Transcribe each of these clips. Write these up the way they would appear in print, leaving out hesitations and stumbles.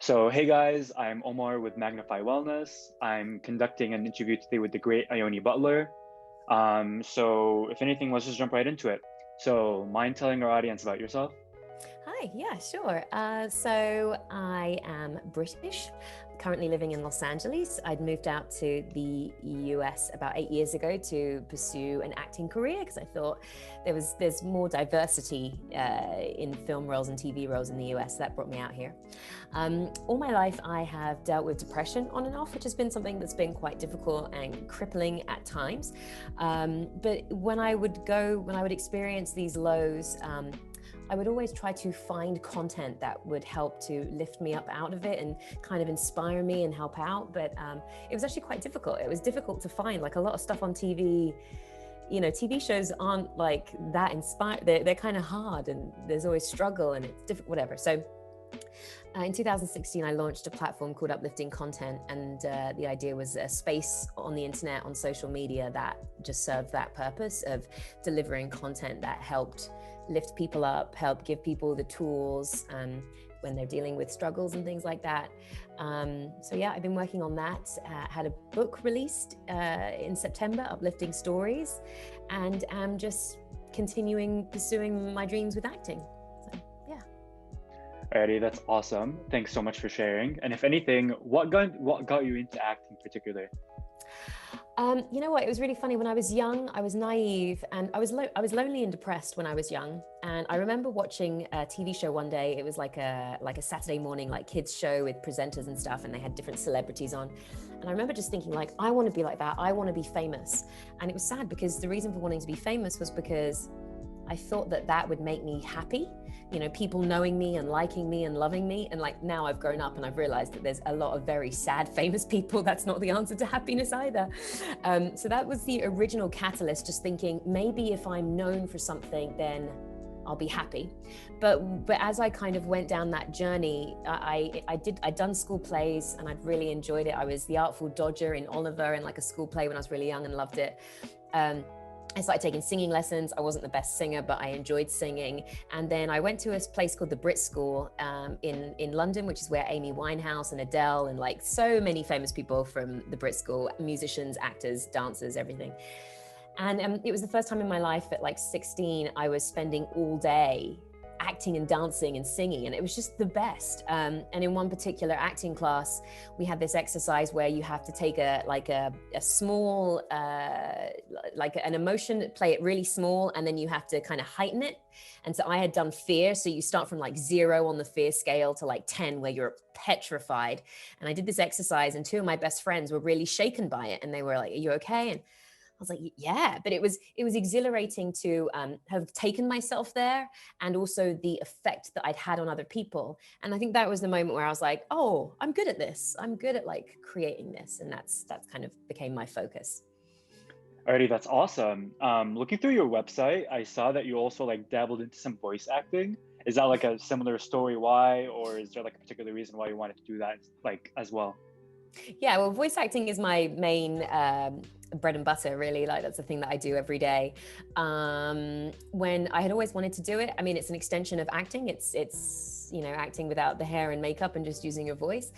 So, hey guys, I'm Omar with Magnify Wellness. I'm conducting an interview today with the great Ione Butler. So, if anything, let's just jump right into it. So, mind telling our audience about yourself? Hi, yeah, sure. So I am British, currently living in Los Angeles. I'd moved out to the US about 8 years ago to pursue an acting career because I thought there's more diversity in film roles and TV roles in the US. That brought me out here. All my life, I have dealt with depression on and off, which has been something that's been quite difficult and crippling at times. But when I would experience these lows, I would always try to find content that would help to lift me up out of it and kind of inspire me and help out. But it was actually quite difficult. It was difficult to find, like, a lot of stuff on TV. You know, TV shows aren't like that inspired. They're kind of hard, and there's always struggle, and it's difficult, whatever. So in 2016, I launched a platform called Uplifting Content, and the idea was a space on the internet, on social media, that just served that purpose of delivering content that helped lift people up, help give people the tools when they're dealing with struggles and things like that. So yeah, I've been working on that. Had a book released in September, Uplifting Stories, and I'm just pursuing my dreams with acting. So yeah. Alrighty, that's awesome. Thanks so much for sharing. And if anything, what got you into acting particularly? You know what? It was really funny. When I was young, I was naive, and I was lonely and depressed when I was young. And I remember watching a TV show one day. It was like a Saturday morning, like, kids show with presenters and stuff, and they had different celebrities on. And I remember just thinking, like, I want to be like that. I want to be famous. And it was sad because the reason for wanting to be famous was because I thought that would make me happy. You know, people knowing me and liking me and loving me. And like, now I've grown up and I've realized that there's a lot of very sad, famous people. That's not the answer to happiness either. So that was the original catalyst, just thinking, maybe if I'm known for something, then I'll be happy. But as I kind of went down that journey, I'd done school plays and I'd really enjoyed it. I was the Artful Dodger in Oliver, in like a school play, when I was really young, and loved it. I started taking singing lessons. I wasn't the best singer, but I enjoyed singing. And then I went to a place called the Brit School in London, which is where Amy Winehouse and Adele and like so many famous people from the Brit School, musicians, actors, dancers, everything. And it was the first time in my life at like 16, I was spending all day acting and dancing and singing, and it was just the best. And in one particular acting class, we had this exercise where you have to take a small like an emotion, play it really small, and then you have to kind of heighten it. And so I had done fear, so you start from like 0 on the fear scale to like 10, where you're petrified. And I did this exercise, and two of my best friends were really shaken by it, and they were like, "Are you okay?" And I was like, yeah, but it was exhilarating to have taken myself there, and also the effect that I'd had on other people. And I think that was the moment where I was like, oh, I'm good at this. I'm good at like creating this. And that's kind of became my focus. Alrighty, that's awesome. Looking through your website, I saw that you also like dabbled into some voice acting. Is that like a similar story why, or is there like a particular reason why you wanted to do that like as well? Yeah, well, voice acting is my main bread and butter, really. Like, that's the thing that I do every day. When I had always wanted to do it, I mean, it's an extension of acting. It's you know, acting without the hair and makeup and just using your voice.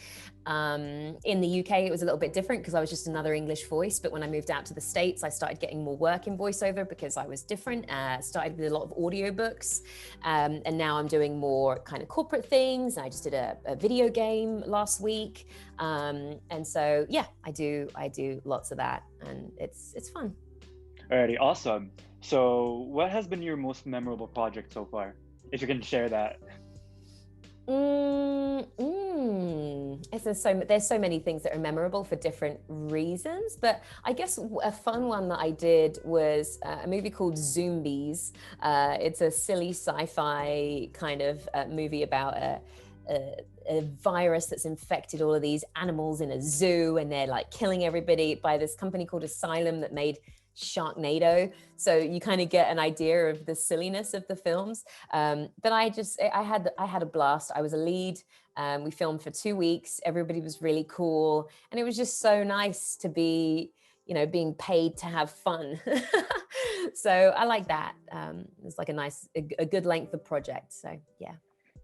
In the UK, it was a little bit different because I was just another English voice. But when I moved out to the States, I started getting more work in voiceover because I was different. Started with a lot of audiobooks. And now I'm doing more kind of corporate things. I just did a video game last week. And so, yeah, I do lots of that, and it's fun. Alrighty, awesome. So, what has been your most memorable project so far? If you can share that. There's so many things that are memorable for different reasons, but I guess a fun one that I did was a movie called Zombies. It's a silly sci-fi kind of movie about a virus that's infected all of these animals in a zoo, and they're like killing everybody, by this company called Asylum that made Sharknado. So you kind of get an idea of the silliness of the films. But I had a blast. I was a lead. We filmed for 2 weeks. Everybody was really cool. And it was just so nice to be, you know, being paid to have fun. So I like that. It's like a good length of project. So yeah.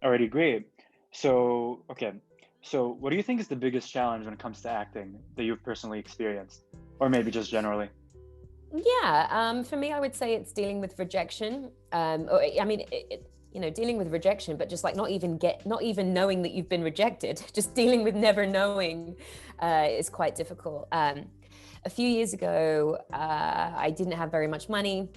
Already great. So, okay. So, what do you think is the biggest challenge when it comes to acting that you've personally experienced, or maybe just generally? Yeah, for me, I would say it's dealing with rejection. Or, I mean, dealing with rejection, but just like not even knowing that you've been rejected, just dealing with never knowing is quite difficult. A few years ago, I didn't have very much money.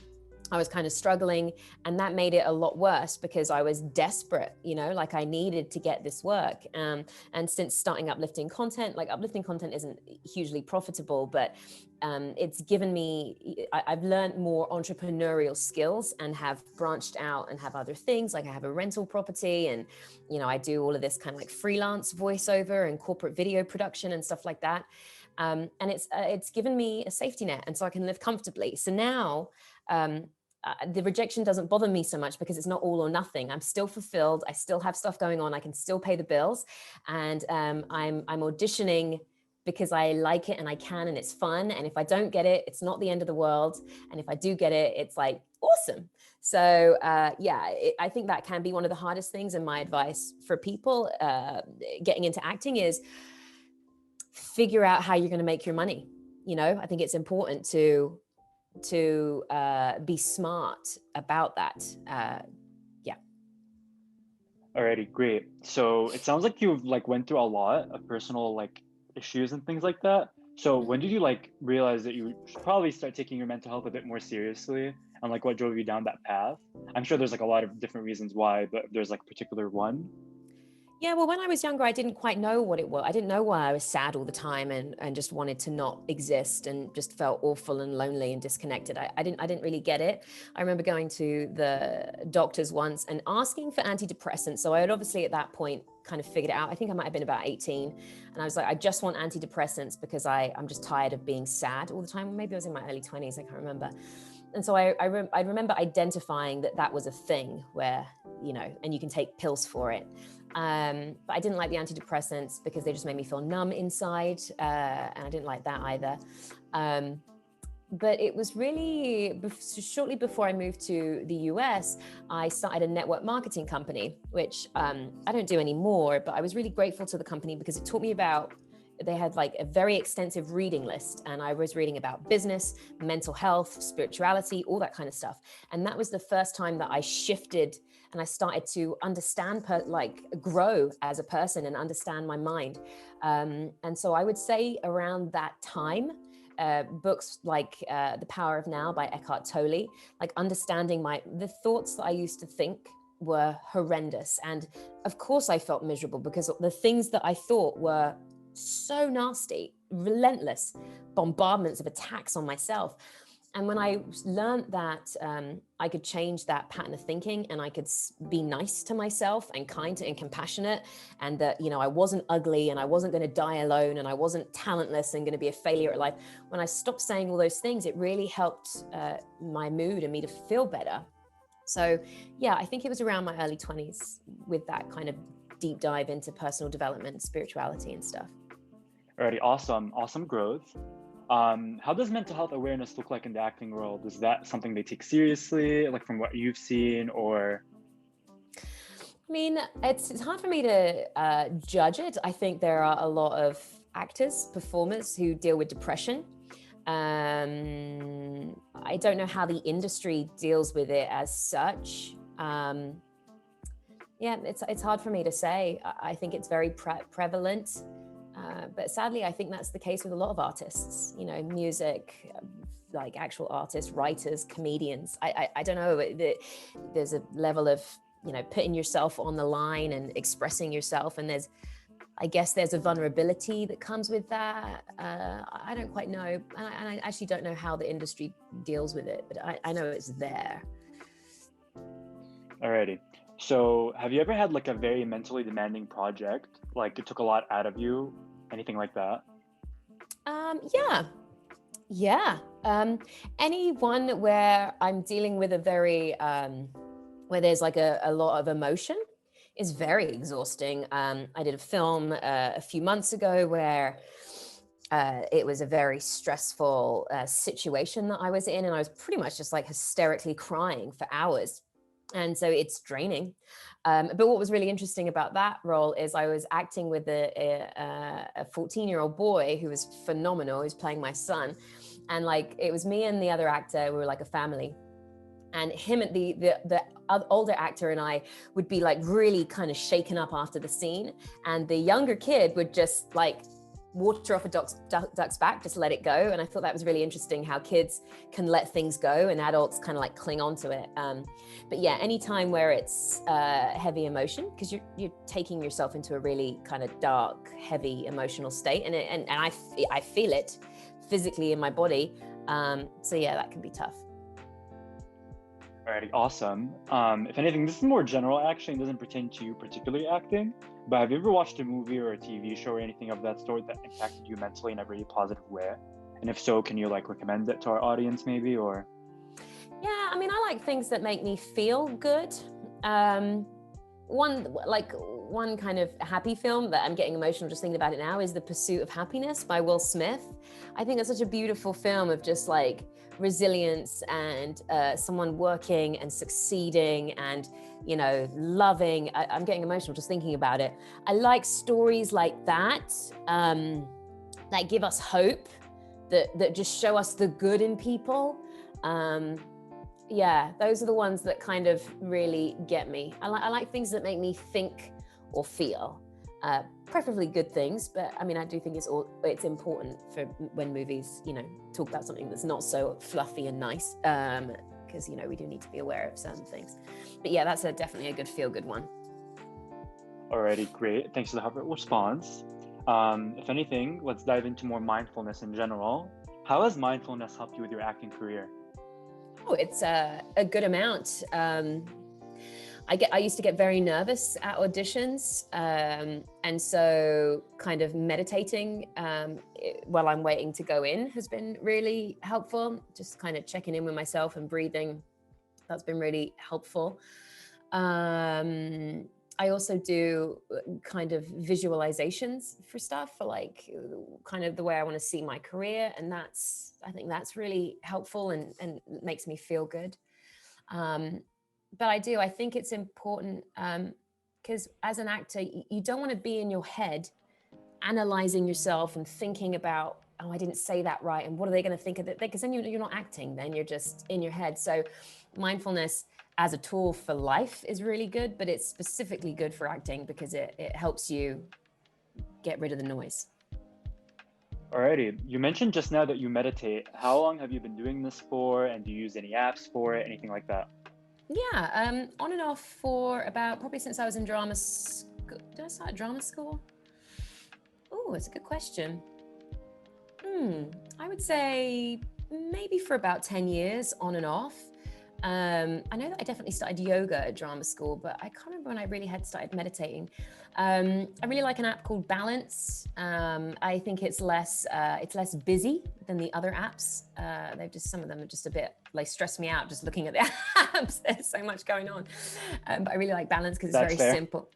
I was kind of struggling, and that made it a lot worse because I was desperate, like I needed to get this work. And since starting uplifting content, like uplifting content isn't hugely profitable, but it's given me, I've learned more entrepreneurial skills and have branched out and have other things. Like I have a rental property, and, I do all of this kind of like freelance voiceover and corporate video production and stuff like that. And it's given me a safety net, and so I can live comfortably. So now, the rejection doesn't bother me so much because it's not all or nothing. I'm still fulfilled. I still have stuff going on. I can still pay the bills, and I'm auditioning because I like it and I can, and it's fun. And if I don't get it, it's not the end of the world. And if I do get it, it's like awesome. So I think that can be one of the hardest things. And my advice for people getting into acting is figure out how you're going to make your money. I think it's important to be smart about that. Yeah. Alrighty, great. So it sounds like you've like went through a lot of personal like issues and things like that. So when did you like realize that you should probably start taking your mental health a bit more seriously? And like what drove you down that path? I'm sure there's like a lot of different reasons why, but there's like a particular one. Yeah, well, when I was younger, I didn't quite know what it was. I didn't know why I was sad all the time and just wanted to not exist and just felt awful and lonely and disconnected. I didn't really get it. I remember going to the doctors once and asking for antidepressants. So I had obviously at that point kind of figured it out. I think I might have been about 18. And I was like, I just want antidepressants because I'm just tired of being sad all the time. Maybe I was in my early 20s, I can't remember. And so I remember identifying that was a thing where, and you can take pills for it. But I didn't like the antidepressants because they just made me feel numb inside. And I didn't like that either. But it was really shortly before I moved to the US, I started a network marketing company, which I don't do anymore, but I was really grateful to the company because it taught me about, they had like a very extensive reading list, and I was reading about business, mental health, spirituality, all that kind of stuff. And that was the first time that I shifted and I started to understand, grow as a person and understand my mind. And so I would say around that time, books like The Power of Now by Eckhart Tolle, like understanding the thoughts that I used to think were horrendous. And of course I felt miserable because the things that I thought were so nasty, relentless bombardments of attacks on myself. And when I learned that I could change that pattern of thinking and I could be nice to myself and kind and compassionate, and that, I wasn't ugly and I wasn't going to die alone and I wasn't talentless and going to be a failure at life. When I stopped saying all those things, it really helped my mood and me to feel better. So yeah, I think it was around my early 20s with that kind of deep dive into personal development, spirituality and stuff. Alrighty, awesome growth. How does mental health awareness look like in the acting world? Is that something they take seriously, like from what you've seen, or? I mean, it's hard for me to judge it. I think there are a lot of actors, performers who deal with depression. I don't know how the industry deals with it as such. Yeah, it's hard for me to say. I think it's very prevalent. But sadly, I think that's the case with a lot of artists, music, like actual artists, writers, comedians. I don't know, there's a level of, putting yourself on the line and expressing yourself. And I guess there's a vulnerability that comes with that. I don't quite know. And I actually don't know how the industry deals with it, but I know it's there. Alrighty. So have you ever had like a very mentally demanding project? Like it took a lot out of you? Anything like that? Yeah. Any one where I'm dealing with a very, where there's like a lot of emotion is very exhausting. I did a film a few months ago where it was a very stressful situation that I was in, and I was pretty much just like hysterically crying for hours. And so it's draining. But what was really interesting about that role is I was acting with a 14-year-old boy who was phenomenal. He was playing my son. And like, it was me and the other actor, we were like a family. And him and the older actor and I would be like really kind of shaken up after the scene. And the younger kid would just like water off a duck's back, just let it go. And I thought that was really interesting how kids can let things go and adults kind of like cling on to it. But yeah, anytime where it's heavy emotion, because you're taking yourself into a really kind of dark, heavy emotional state. And I feel it physically in my body. So yeah, that can be tough. Alrighty, awesome. If anything, this is more general actually and doesn't pertain to you particularly acting, but have you ever watched a movie or a TV show or anything of that sort that impacted you mentally in a really positive way? And if so, can you like recommend it to our audience maybe, or? Yeah, I mean, I like things that make me feel good. One kind of happy film that I'm getting emotional just thinking about it now is The Pursuit of Happiness by Will Smith. I think that's such a beautiful film of just like resilience and someone working and succeeding and, you know, loving. I'm getting emotional just thinking about it. I like stories like that that give us hope, that just show us the good in people. Yeah, those are the ones that kind of really get me. I like things that make me think or feel, preferably good things. But I mean, I do think it's important for when movies, you know, talk about something that's not so fluffy and nice, because, you know, we do need to be aware of certain things. But yeah, that's definitely a good feel-good one. Alrighty, great. Thanks for the heartfelt response. If anything, let's dive into more mindfulness in general. How has mindfulness helped you with your acting career? Oh, it's a good amount. I used to get very nervous at auditions. And so kind of meditating while I'm waiting to go in has been really helpful. Just kind of checking in with myself and breathing. That's been really helpful. I also do kind of visualizations for stuff, for like kind of the way I want to see my career. And I think that's really helpful and makes me feel good. But I think it's important because as an actor, you don't want to be in your head analyzing yourself and thinking about, oh, I didn't say that right. And what are they going to think of it? Because then you're not acting, then you're just in your head. So mindfulness as a tool for life is really good, but it's specifically good for acting because it helps you get rid of the noise. Alrighty, you mentioned just now that you meditate. How long have you been doing this for, and do you use any apps for it, anything like that? Yeah, on and off for about probably since I was in drama school. Did I start at drama school? Oh, it's a good question. I would say maybe for about 10 years on and off. I know that I definitely started yoga at drama school, but I can't remember when I really had started meditating. I really like an app called Balance. I think it's less busy than the other apps. Some of them are just a bit, like, stress me out just looking at the apps. There's so much going on. But I really like Balance because it's That's very fair. simple.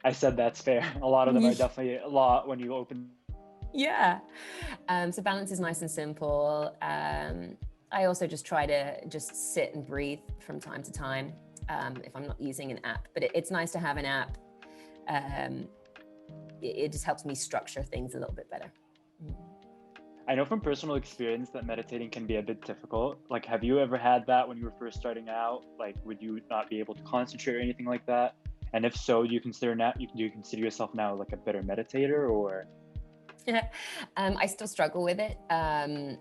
I said that's fair. A lot of them are definitely a lot when you open. Yeah. So Balance is nice and simple. I also just try to just sit and breathe from time to time if I'm not using an app. But it's nice to have an app. It just helps me structure things a little bit better. I know from personal experience that meditating can be a bit difficult. Like, have you ever had that when you were first starting out? Like, would you not be able to concentrate or anything like that? And if so, do you consider yourself now like a better meditator, or? I still struggle with it,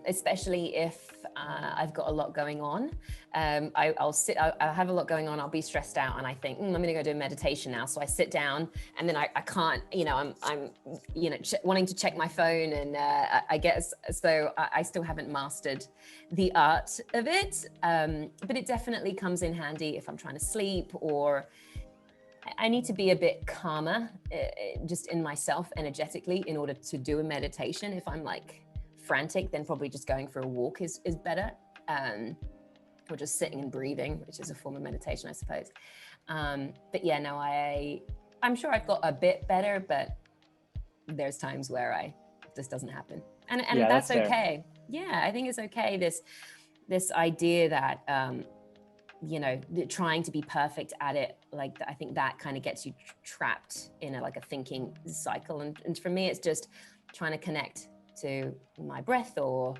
especially if I've got a lot going on. I'll have a lot going on. I'll be stressed out, and I think I'm going to go do a meditation now. So I sit down, and then I can't. You know, I'm wanting to check my phone, and I guess so. I still haven't mastered the art of it, but it definitely comes in handy if I'm trying to sleep, or I need to be a bit calmer just in myself energetically in order to do a meditation. If I'm like frantic, then probably just going for a walk is better. Or just sitting and breathing, which is a form of meditation, I suppose. But yeah, no, I'm sure I've got a bit better, but there's times where this doesn't happen. And Yeah, that's fair. okay. Yeah, I think it's okay. This idea that trying to be perfect at it, like I think that kind of gets you trapped in a thinking cycle. And for me, it's just trying to connect to my breath, or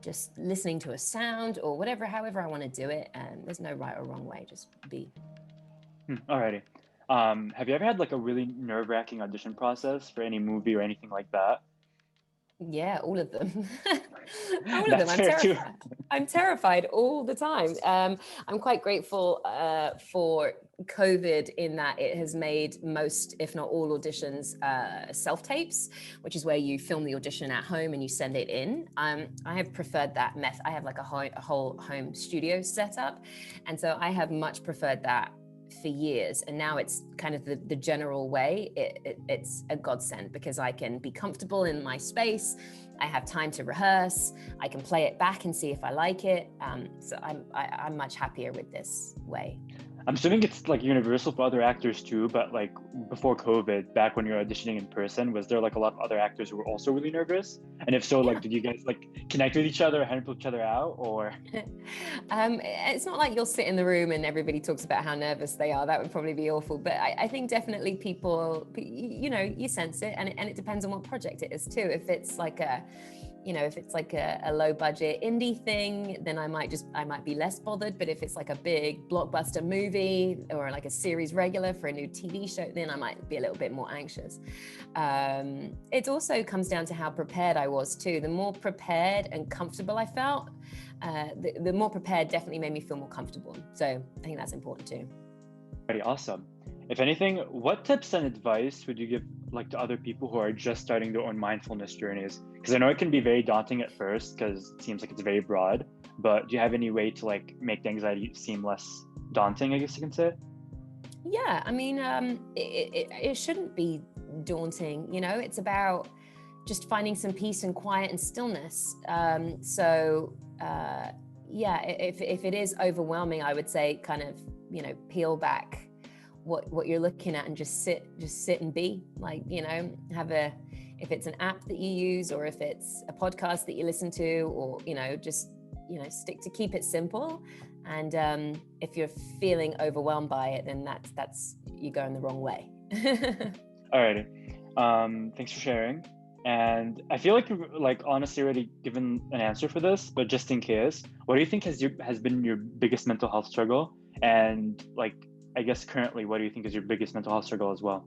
just listening to a sound, or whatever, however I want to do it. And there's no right or wrong way, just be. Alrighty. Have you ever had like a really nerve-wracking audition process for any movie or anything like that? Yeah, all of them. All of them. That's fair too. I'm terrified all the time. I'm quite grateful for COVID, in that it has made most, if not all, auditions self-tapes, which is where you film the audition at home and you send it in. I have preferred that method. I have like a whole home studio set up. And so I have much preferred that for years, and now it's kind of the general way. It's a godsend, because I can be comfortable in my space. I have time to rehearse. I can play it back and see if I like it. So I'm much happier with this way. I'm assuming it's like universal for other actors too, but like before COVID, back when you're auditioning in person, was there like a lot of other actors who were also really nervous? And if so, like, did you guys like connect with each other, help each other out, or? It's not like you'll sit in the room and everybody talks about how nervous they are. That would probably be awful. But I think definitely people, you sense it, and it depends on what project it is too. If it's like a low budget indie thing, then I might be less bothered. But if it's like a big blockbuster movie, or like a series regular for a new TV show, then I might be a little bit more anxious. It also comes down to how prepared I was too. The more prepared and comfortable I felt, the more prepared definitely made me feel more comfortable. So I think that's important too. Pretty awesome. If anything, what tips and advice would you give like to other people who are just starting their own mindfulness journeys? Because I know it can be very daunting at first, because it seems like it's very broad, but do you have any way to like make the anxiety seem less daunting, I guess you can say? Yeah, I mean, it shouldn't be daunting. It's about just finding some peace and quiet and stillness. Yeah, if it is overwhelming, I would say kind of, peel back what you're looking at and just sit and be, like, if it's an app that you use, or if it's a podcast that you listen to, or, just, keep it simple. And if you're feeling overwhelmed by it, then that's you're going the wrong way. Alrighty. Thanks for sharing. And I feel like you've like honestly already given an answer for this, but just in case, what do you think has been your biggest mental health struggle? And like, I guess currently, what do you think is your biggest mental health struggle as well?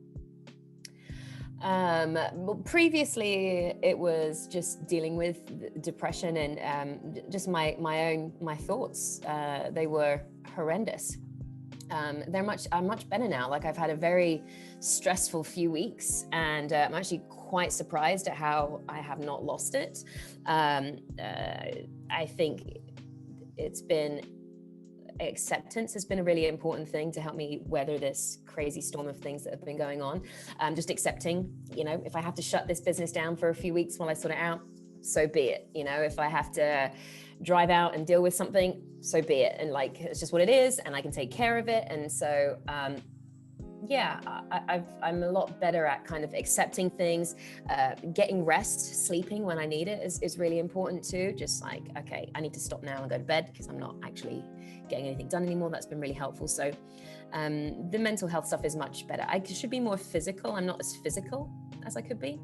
Well, previously it was just dealing with depression and just my thoughts. They were horrendous. I'm much better now. Like, I've had a very stressful few weeks, and I'm actually quite surprised at how I have not lost it. I think acceptance has been a really important thing to help me weather this crazy storm of things that have been going on. Just accepting, if I have to shut this business down for a few weeks while I sort it out, so be it. If I have to drive out and deal with something, so be it. And like, it's just what it is, and I can take care of it. And so, I'm a lot better at kind of accepting things, getting rest, sleeping when I need it is really important too. Just like, okay, I need to stop now and go to bed because I'm not actually getting anything done anymore. That's been really helpful. So the mental health stuff is much better. I should be more physical. I'm not as physical as I could be.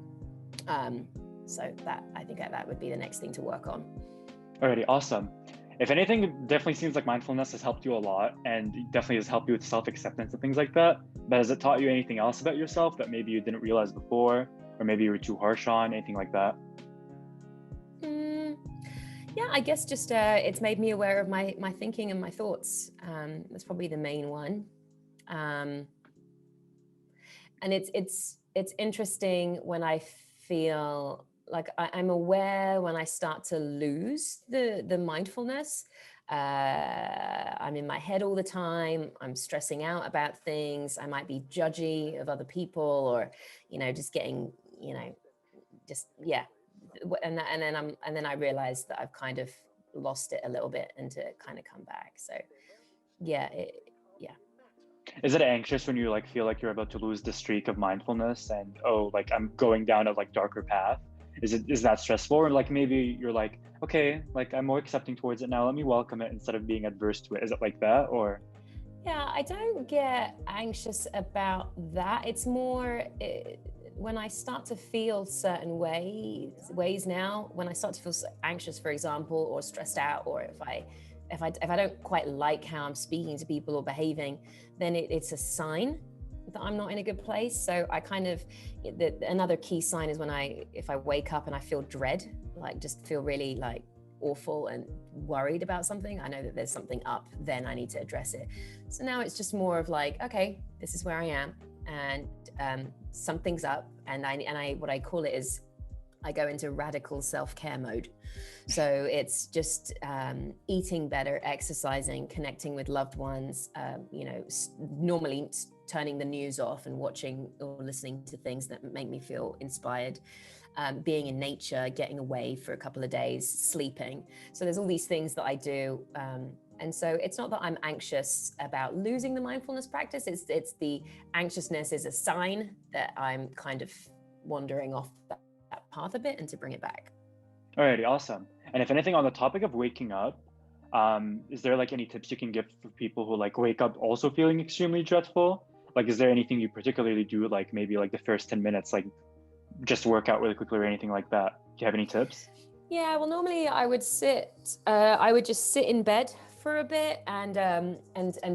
So I think that would be the next thing to work on. Alrighty, awesome. If anything, it definitely seems like mindfulness has helped you a lot, and definitely has helped you with self-acceptance and things like that. But has it taught you anything else about yourself that maybe you didn't realize before, or maybe you were too harsh on, anything like that? Yeah, I guess just it's made me aware of my thinking and my thoughts. That's probably the main one. And it's interesting when I feel like I'm aware when I start to lose the mindfulness. I'm in my head all the time. I'm stressing out about things. I might be judgy of other people, or, just getting, And then I realized that I've kind of lost it a little bit, and to kind of come back. So yeah. Is it anxious when you like feel like you're about to lose the streak of mindfulness and like I'm going down a like darker path? Is that stressful? Or like maybe you're like, okay, like I'm more accepting towards it now, let me welcome it instead of being adverse to it. Is it like that? Or Yeah, I don't get anxious about that. It's more when I start to feel certain ways now, when I start to feel anxious, for example, or stressed out, or if I don't quite like how I'm speaking to people or behaving, then it's a sign that I'm not in a good place. So I kind of, another key sign is if I wake up and I feel dread, like just feel really like awful and worried about something, I know that there's something up, then I need to address it. So now it's just more of like, okay, this is where I am, and something's up, and I what I call it is I go into radical self-care mode. So it's just eating better, exercising, connecting with loved ones, normally turning the news off and watching or listening to things that make me feel inspired, being in nature, getting away for a couple of days, sleeping. So there's all these things that I do. And so it's not that I'm anxious about losing the mindfulness practice. It's the anxiousness is a sign that I'm kind of wandering off that path a bit, and to bring it back. alrighty, awesome. And if anything, on the topic of waking up, is there like any tips you can give for people who like wake up also feeling extremely dreadful? Like, is there anything you particularly do, like maybe like the first 10 minutes, like just work out really quickly or anything like that? Do you have any tips? Yeah, well, normally I would just sit in bed for a bit and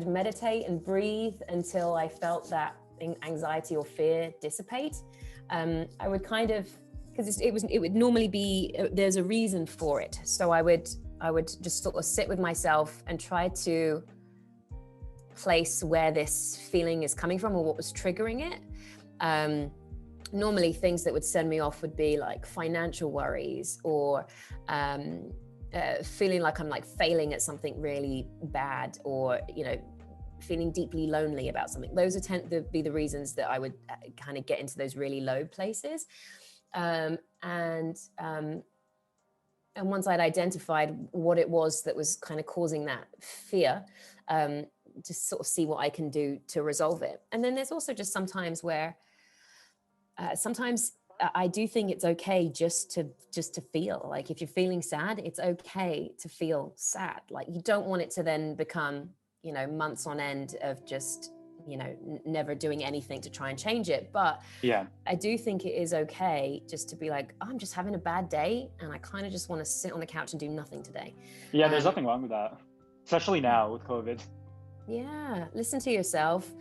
meditate and breathe until I felt that anxiety or fear dissipate. I would kind of, because it would normally be, there's a reason for it. So I would just sort of sit with myself and try to place where this feeling is coming from or what was triggering it. Normally things that would send me off would be like financial worries, or feeling like I'm like failing at something really bad, or feeling deeply lonely about something. Those tend to be the reasons that I would kind of get into those really low places. And once I'd identified what it was that was kind of causing that fear, just sort of see what I can do to resolve it. And then there's also just sometimes where sometimes I do think it's okay just to feel like, if you're feeling sad, it's okay to feel sad. Like, you don't want it to then become, months on end of just, never doing anything to try and change it. But Yeah. I do think it is okay just to be like, oh, I'm just having a bad day, and I kind of just want to sit on the couch and do nothing today. Yeah, there's nothing wrong with that, especially now with COVID. Yeah, listen to yourself.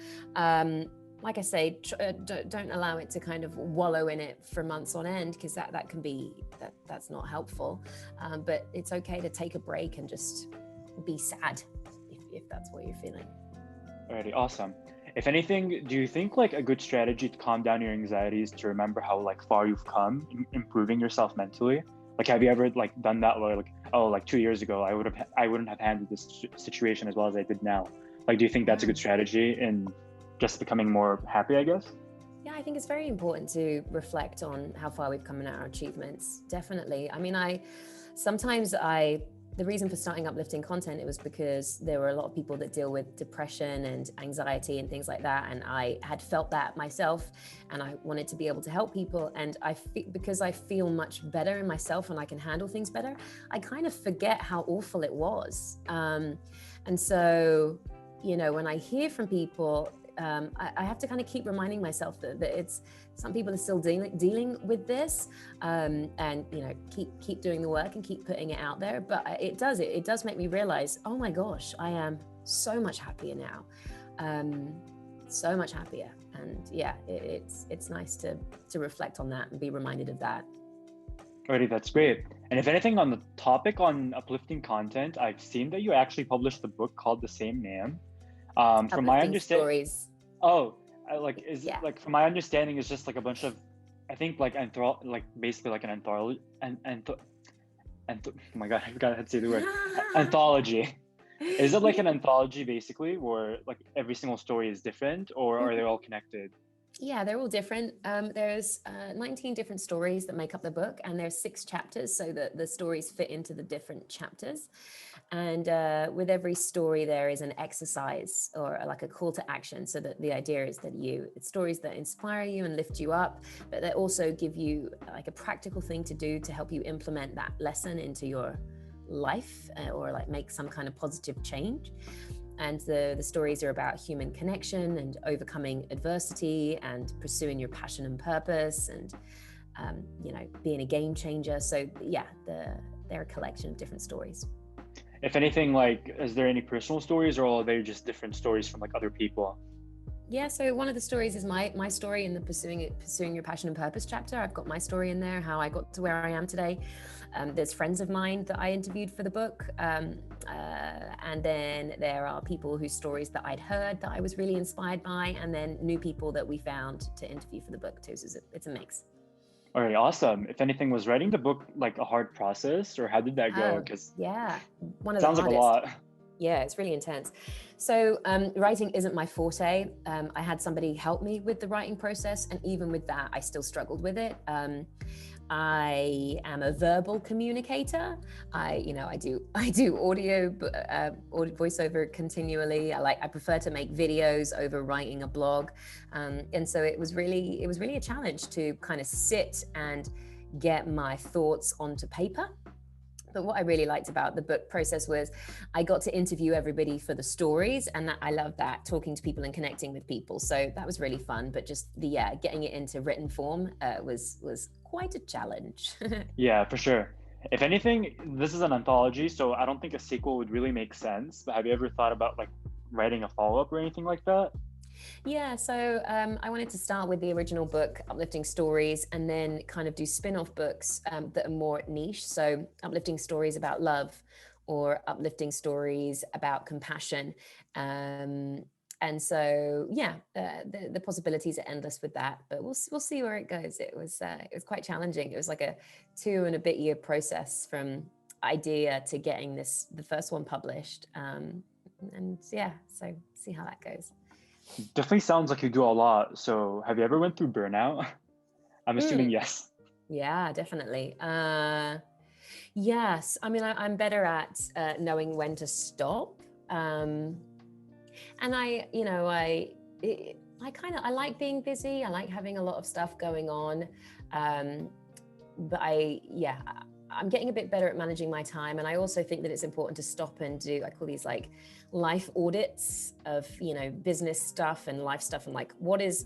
Like I say, don't allow it to kind of wallow in it for months on end, because that can be, that's not helpful. But it's okay to take a break and just be sad if that's what you're feeling. Alrighty, awesome. If anything, do you think like a good strategy to calm down your anxiety is to remember how like far you've come in improving yourself mentally? Like, have you ever like done that where like, oh, like 2 years ago, I wouldn't have handled this situation as well as I did now? Like, do you think that's a good strategy in just becoming more happy, I guess? Yeah, I think it's very important to reflect on how far we've come in our achievements. Definitely. I mean, the reason for starting uplifting content, it was because there were a lot of people that deal with depression and anxiety and things like that. And I had felt that myself, and I wanted to be able to help people. And because I feel much better in myself and I can handle things better, I kind of forget how awful it was. And so, when I hear from people, I have to kind of keep reminding myself that it's, some people are still dealing with this, and keep doing the work and keep putting it out there. But it does make me realize, oh my gosh, I am so much happier now, so much happier. And yeah, it's nice to reflect on that and be reminded of that. Alrighty, that's great. And if anything, on the topic on uplifting content, I've seen that you actually published a book called the same name. From my understanding, stories. oh, from my understanding, it's just like a bunch of, I think like basically like an anthology, oh my god, I forgot how to say the word, anthology. Is it like an anthology basically, where like every single story is different, or are they all connected? Yeah, they're all different. There's 19 different stories that make up the book, and there's 6 chapters, so that the stories fit into the different chapters. And with every story, there is an exercise or like a call to action. So that the idea is that it's stories that inspire you and lift you up, but that also give you like a practical thing to do to help you implement that lesson into your life, or like make some kind of positive change. And the stories are about human connection and overcoming adversity and pursuing your passion and purpose, and being a game changer. So yeah, they're a collection of different stories. If anything, like, is there any personal stories, or are they just different stories from like other people? Yeah, so one of the stories is my story in the pursuing your passion and purpose chapter. I've got my story in there, how I got to where I am today. There's friends of mine that I interviewed for the book, and then there are people whose stories that I'd heard that I was really inspired by, and then new people that we found to interview for the book too. So it's a mix. All right, awesome. If anything, was writing the book like a hard process, or how did that go? Oh, Because yeah, one it of the sounds like a hardest. lot. Yeah, it's really intense. So writing isn't my forte. I had somebody help me with the writing process, and even with that, I still struggled with it. I am a verbal communicator. I do audio voiceover continually. I prefer to make videos over writing a blog, and so it was really a challenge to kind of sit and get my thoughts onto paper. But what I really liked about the book process was I got to interview everybody for the stories, and I love that, talking to people and connecting with people. So that was really fun. But just getting it into written form was quite a challenge. Yeah, for sure. If anything, this is an anthology, so I don't think a sequel would really make sense. But have you ever thought about like writing a follow-up or anything like that? Yeah, so I wanted to start with the original book, Uplifting Stories, and then kind of do spin-off books that are more niche. So uplifting stories about love, or uplifting stories about compassion. And so, the possibilities are endless with that, but we'll see where it goes. It was quite challenging. It was like a 2.5 year process from idea to getting the first one published. And yeah, so see how that goes. Definitely sounds like you do a lot. So have you ever went through burnout? I'm assuming Mm, yes. yeah, definitely. Yes, I mean, I'm better at knowing when to stop. And I like being busy. I like having a lot of stuff going on. But I'm getting a bit better at managing my time. And I also think that it's important to stop and do, I call these like life audits of, business stuff and life stuff, and like what is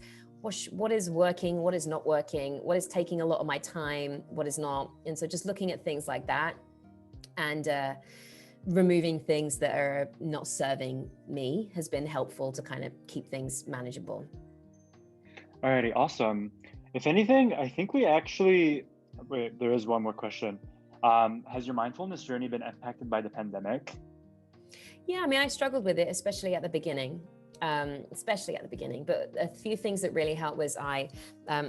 working, what is not working, what is taking a lot of my time, what is not. And so just looking at things like that, and removing things that are not serving me has been helpful to kind of keep things manageable. Alrighty, awesome. If anything, I think we actually, wait, there is one more question. Has your mindfulness journey been impacted by the pandemic? Yeah, I mean, I struggled with it, especially at the beginning. But a few things that really helped was I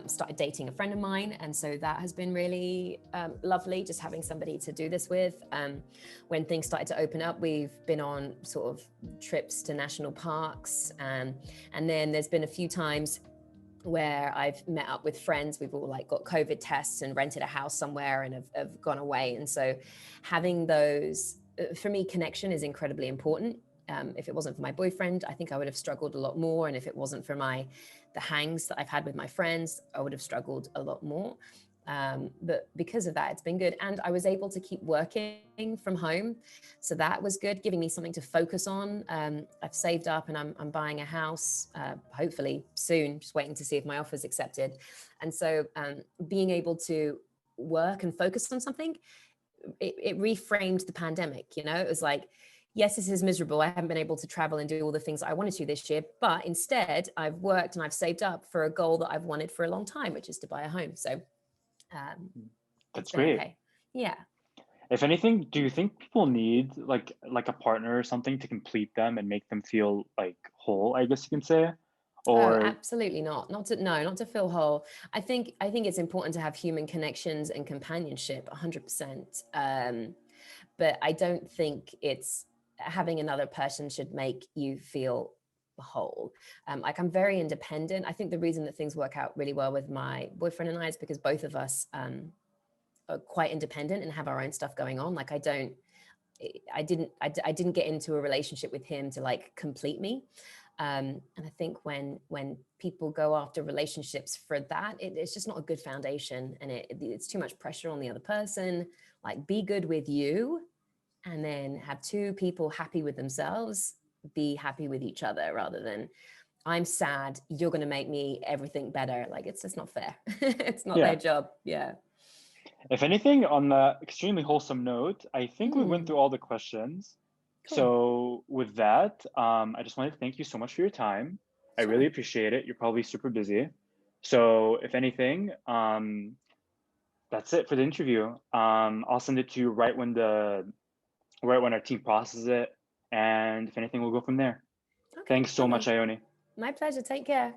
started dating a friend of mine, and so that has been really lovely, just having somebody to do this with. When things started to open up, we've been on sort of trips to national parks, and then there's been a few times where I've met up with friends. We've all like got COVID tests and rented a house somewhere and have gone away. And so having those, for me, connection is incredibly important. If it wasn't for my boyfriend, I think I would have struggled a lot more. And if it wasn't for the hangs that I've had with my friends, I would have struggled a lot more. But because of that, it's been good. And I was able to keep working from home. So that was good, giving me something to focus on. I've saved up and I'm buying a house, hopefully soon, just waiting to see if my offer is accepted. And so being able to work and focus on something, it reframed the pandemic. It was like, yes, this is miserable. I haven't been able to travel and do all the things I wanted to this year, but instead I've worked and I've saved up for a goal that I've wanted for a long time, which is to buy a home. So it's That's been great. okay. Yeah. If anything, do you think people need like a partner or something to complete them and make them feel like whole, I guess you can say? Oh, Or absolutely not. Not to feel whole. I think it's important to have human connections and companionship, 100%. But I don't think it's having another person should make you feel whole. Like I'm very independent. I think the reason that things work out really well with my boyfriend and I is because both of us are quite independent and have our own stuff going on. Like I didn't get into a relationship with him to like complete me. And I think when people go after relationships for that, it's just not a good foundation, and it's too much pressure on the other person. Like, be good with you, and then have two people happy with themselves, be happy with each other, rather than I'm sad, you're going to make me everything better. Like, it's just not fair. It's not their Yeah. job. Yeah. If anything, on the extremely wholesome note, I think we went through all the questions. Cool. So with that, I just wanted to thank you so much for your time. I Sure. really appreciate it. You're probably super busy. So if anything, that's it for the interview. I'll send it to you right when our team processes it, and if anything, we'll go from there. Okay. Thanks so much, Lovely. Ione. My pleasure. Take care.